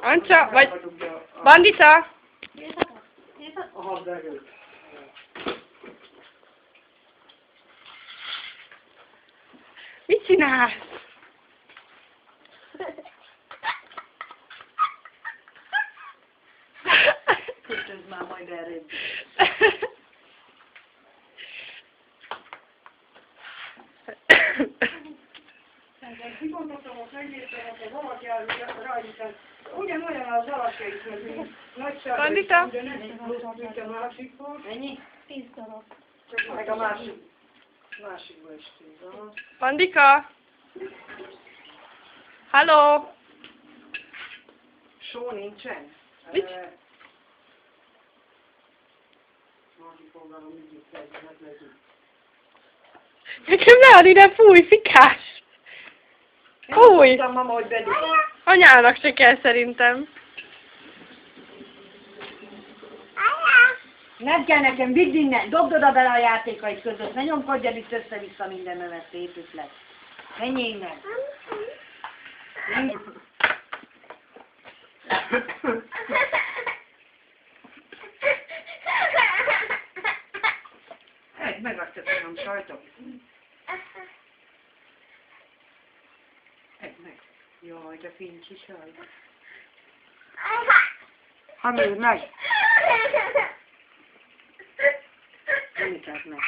Ancsa, vagy Bandita? A hadverőt. Mit csinálsz? Köszönöm már majd erre. Kimondottam, hogy megnéztem, hogy az alakját rajta, ugyanolyan az alakja is, mint nagysága. Bandita? De nem mint a másik volt. Ennyi? 10 darab. Csak meg a másikból is 10. Bandika? Halló? Só nincsen? Mit? Másik oldalon mindig fegyvet legyünk. Nekem ne ad ide, fúj, fikás! Fúj! Tudtam, mama, hogy bedug. Anyának se kell szerintem. Nem kell nekem, vidd innen, dobd oda bele a játékaid között, ne nyomkodjad itt össze-vissza mindenemet, szép üzlet. Menjél innen. Megadta tudom sajtot. Meg. Jaj, de fincsi saj. Hamid, meg! Mit meg?